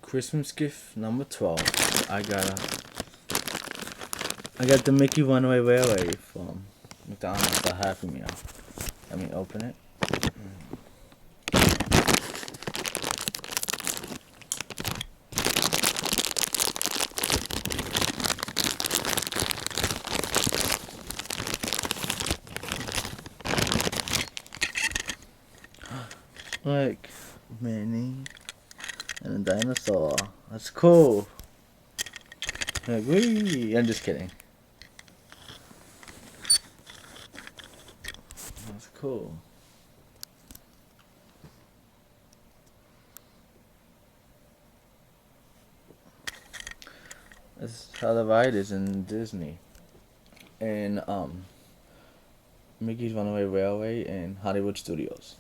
Christmas gift number 12. I got the Mickey Runaway Railway from McDonald's, a Happy Meal. Let me open it. Like Minnie and a dinosaur. That's cool. Like, wee. I'm just kidding. That's cool. That's how the ride is in Disney. And Mickey's Runaway Railway in Hollywood Studios.